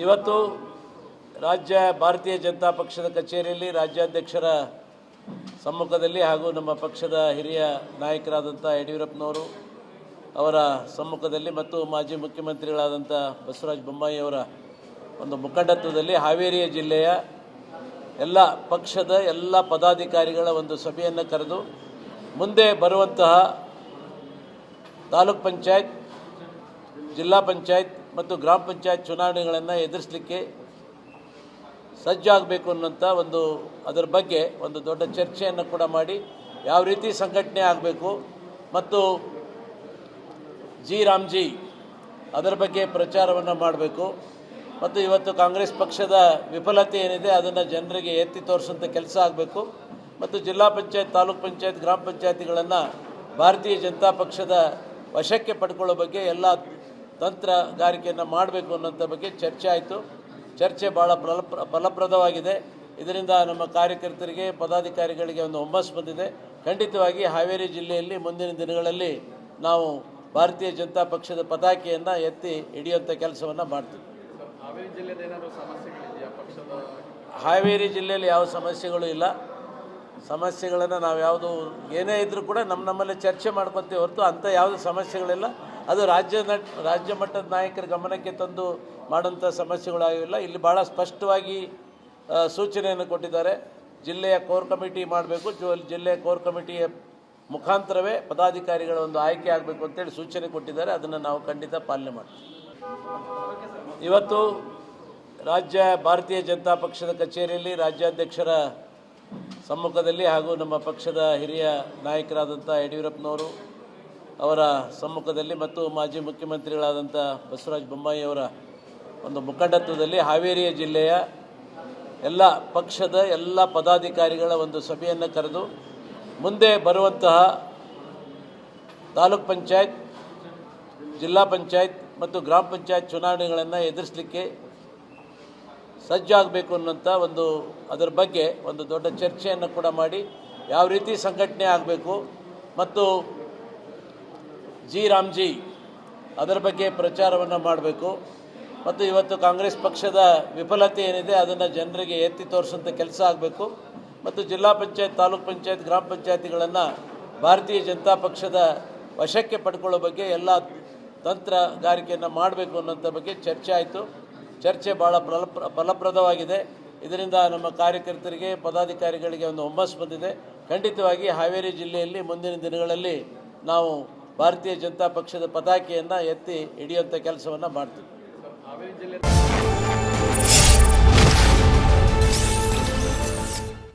ಇವತ್ತು ರಾಜ್ಯ ಭಾರತೀಯ ಜನತಾ ಪಕ್ಷದ ಕಚೇರಿಯಲ್ಲಿ ರಾಜ್ಯಾಧ್ಯಕ್ಷರ ಸಮ್ಮುಖದಲ್ಲಿ ಹಾಗೂ ನಮ್ಮ ಪಕ್ಷದ ಹಿರಿಯ ನಾಯಕರಾದಂಥ ಯಡಿಯೂರಪ್ಪನವರು ಅವರ ಸಮ್ಮುಖದಲ್ಲಿ ಮತ್ತು ಮಾಜಿ ಮುಖ್ಯಮಂತ್ರಿಗಳಾದಂಥ ಬಸವರಾಜ ಬೊಮ್ಮಾಯಿ ಅವರ ಒಂದು ಮುಖಂಡತ್ವದಲ್ಲಿ ಹಾವೇರಿ ಜಿಲ್ಲೆಯ ಎಲ್ಲ ಪಕ್ಷದ ಎಲ್ಲ ಪದಾಧಿಕಾರಿಗಳ ಒಂದು ಸಭೆಯನ್ನು ಕರೆದು ಮುಂದೆ ಬರುವಂತಹ ತಾಲೂಕ್ ಪಂಚಾಯತ್, ಜಿಲ್ಲಾ ಪಂಚಾಯತ್ ಮತ್ತು ಗ್ರಾಮ ಪಂಚಾಯತ್ ಚುನಾವಣೆಗಳನ್ನು ಎದುರಿಸಲಿಕ್ಕೆ ಸಜ್ಜಾಗಬೇಕು ಅನ್ನೋಂಥ ಅದರ ಬಗ್ಗೆ ಒಂದು ದೊಡ್ಡ ಚರ್ಚೆಯನ್ನು ಕೂಡ ಮಾಡಿ ಯಾವ ರೀತಿ ಸಂಘಟನೆ ಆಗಬೇಕು ಮತ್ತು ರಾಮ್ಜಿ ಅದರ ಬಗ್ಗೆ ಪ್ರಚಾರವನ್ನು ಮಾಡಬೇಕು ಮತ್ತು ಇವತ್ತು ಕಾಂಗ್ರೆಸ್ ಪಕ್ಷದ ವಿಫಲತೆ ಏನಿದೆ ಅದನ್ನು ಜನರಿಗೆ ಎತ್ತಿ ತೋರಿಸುವಂಥ ಕೆಲಸ ಆಗಬೇಕು ಮತ್ತು ಜಿಲ್ಲಾ ಪಂಚಾಯತ್, ತಾಲೂಕ್ ಪಂಚಾಯತ್, ಗ್ರಾಮ ಪಂಚಾಯತಿಗಳನ್ನು ಭಾರತೀಯ ಜನತಾ ಪಕ್ಷದ ವಶಕ್ಕೆ ಪಡ್ಕೊಳ್ಳೋ ಬಗ್ಗೆ ಎಲ್ಲ ತಂತ್ರಗಾರಿಕೆಯನ್ನು ಮಾಡಬೇಕು ಅನ್ನೋಂಥ ಬಗ್ಗೆ ಚರ್ಚೆ ಆಯಿತು. ಚರ್ಚೆ ಭಾಳ ಫಲಪ್ರದವಾಗಿದೆ. ಇದರಿಂದ ನಮ್ಮ ಕಾರ್ಯಕರ್ತರಿಗೆ, ಪದಾಧಿಕಾರಿಗಳಿಗೆ ಒಂದು ಹುಮ್ಮಸ್ಸು ಬಂದಿದೆ. ಖಂಡಿತವಾಗಿ ಹಾವೇರಿ ಜಿಲ್ಲೆಯಲ್ಲಿ ಮುಂದಿನ ದಿನಗಳಲ್ಲಿ ನಾವು ಭಾರತೀಯ ಜನತಾ ಪಕ್ಷದ ಪತಾಕೆಯನ್ನು ಎತ್ತಿ ಹಿಡಿಯುವಂಥ ಕೆಲಸವನ್ನು ಮಾಡ್ತೀವಿ. ಹಾವೇರಿ ಜಿಲ್ಲೆಯಲ್ಲಿ ಯಾವ ಸಮಸ್ಯೆಗಳು ಇಲ್ಲ. ಸಮಸ್ಯೆಗಳನ್ನು ನಾವು ಏನೇ ಇದ್ದರೂ ಕೂಡ ನಮ್ಮಲ್ಲೇ ಚರ್ಚೆ ಮಾಡ್ಕೊತೀವಿ ಹೊರತು ಅಂಥ ಯಾವುದೇ ಸಮಸ್ಯೆಗಳಿಲ್ಲ. ಅದು ರಾಜ್ಯ ಮಟ್ಟದ ನಾಯಕರ ಗಮನಕ್ಕೆ ತಂದು ಮಾಡೋಂಥ ಸಮಸ್ಯೆಗಳಾಗಿಲ್ಲ. ಇಲ್ಲಿ ಭಾಳ ಸ್ಪಷ್ಟವಾಗಿ ಸೂಚನೆಯನ್ನು ಕೊಟ್ಟಿದ್ದಾರೆ. ಜಿಲ್ಲೆಯ ಕೋರ್ ಕಮಿಟಿ ಮಾಡಬೇಕು, ಜಿಲ್ಲೆಯ ಕೋರ್ ಕಮಿಟಿಯ ಮುಖಾಂತರವೇ ಪದಾಧಿಕಾರಿಗಳ ಒಂದು ಆಯ್ಕೆ ಆಗಬೇಕು ಅಂತೇಳಿ ಸೂಚನೆ ಕೊಟ್ಟಿದ್ದಾರೆ. ಅದನ್ನು ನಾವು ಖಂಡಿತ ಪಾಲನೆ ಮಾಡ್ತೀವಿ. ಇವತ್ತು ರಾಜ್ಯ ಭಾರತೀಯ ಜನತಾ ಪಕ್ಷದ ಕಚೇರಿಯಲ್ಲಿ ರಾಜ್ಯಾಧ್ಯಕ್ಷರ ಸಮ್ಮುಖದಲ್ಲಿ ಹಾಗೂ ನಮ್ಮ ಪಕ್ಷದ ಹಿರಿಯ ನಾಯಕರಾದಂಥ ಯಡಿಯೂರಪ್ಪನವರು ಅವರ ಸಮ್ಮುಖದಲ್ಲಿ ಮತ್ತು ಮಾಜಿ ಮುಖ್ಯಮಂತ್ರಿಗಳಾದಂಥ ಬಸವರಾಜ ಬೊಮ್ಮಾಯಿ ಅವರ ಒಂದು ಮುಖಂಡತ್ವದಲ್ಲಿ ಹಾವೇರಿ ಜಿಲ್ಲೆಯ ಎಲ್ಲ ಪಕ್ಷದ ಎಲ್ಲ ಪದಾಧಿಕಾರಿಗಳ ಒಂದು ಸಭೆಯನ್ನು ಕರೆದು ಮುಂದೆ ಬರುವಂತಹ ತಾಲೂಕ್ ಪಂಚಾಯತ್, ಜಿಲ್ಲಾ ಪಂಚಾಯತ್ ಮತ್ತು ಗ್ರಾಮ ಪಂಚಾಯತ್ ಚುನಾವಣೆಗಳನ್ನು ಎದುರಿಸಲಿಕ್ಕೆ ಸಜ್ಜಾಗಬೇಕು ಅನ್ನೋಂಥ ಅದರ ಬಗ್ಗೆ ಒಂದು ದೊಡ್ಡ ಚರ್ಚೆಯನ್ನು ಕೂಡ ಮಾಡಿ ಯಾವ ರೀತಿ ಸಂಘಟನೆ ಆಗಬೇಕು ಮತ್ತು ರಾಮ್ಜಿ ಅದರ ಬಗ್ಗೆ ಪ್ರಚಾರವನ್ನು ಮಾಡಬೇಕು ಮತ್ತು ಇವತ್ತು ಕಾಂಗ್ರೆಸ್ ಪಕ್ಷದ ವಿಫಲತೆ ಏನಿದೆ ಅದನ್ನು ಜನರಿಗೆ ಎತ್ತಿ ತೋರಿಸುವಂಥ ಕೆಲಸ ಆಗಬೇಕು ಮತ್ತು ಜಿಲ್ಲಾ ಪಂಚಾಯತ್, ತಾಲೂಕ್ ಪಂಚಾಯತ್, ಗ್ರಾಮ ಪಂಚಾಯತಿಗಳನ್ನು ಭಾರತೀಯ ಜನತಾ ಪಕ್ಷದ ವಶಕ್ಕೆ ಪಡ್ಕೊಳ್ಳೋ ಬಗ್ಗೆ ಎಲ್ಲ ತಂತ್ರಗಾರಿಕೆಯನ್ನು ಮಾಡಬೇಕು ಅನ್ನೋಂಥ ಬಗ್ಗೆ ಚರ್ಚೆ ಆಯಿತು. ಚರ್ಚೆ ಭಾಳ ಫಲಪ್ರದವಾಗಿದೆ. ಇದರಿಂದ ನಮ್ಮ ಕಾರ್ಯಕರ್ತರಿಗೆ, ಪದಾಧಿಕಾರಿಗಳಿಗೆ ಒಂದು ಹುಮ್ಮಸ್ಸು ಬಂದಿದೆ. ಖಂಡಿತವಾಗಿ ಹಾವೇರಿ ಜಿಲ್ಲೆಯಲ್ಲಿ ಮುಂದಿನ ದಿನಗಳಲ್ಲಿ ನಾವು ಭಾರತೀಯ ಜನತಾ ಪಕ್ಷದ ಪತಾಕೆಯನ್ನು ಎತ್ತಿ ಹಿಡಿಯುವಂಥ ಕೆಲಸವನ್ನು ಮಾಡ್ತೀವಿ.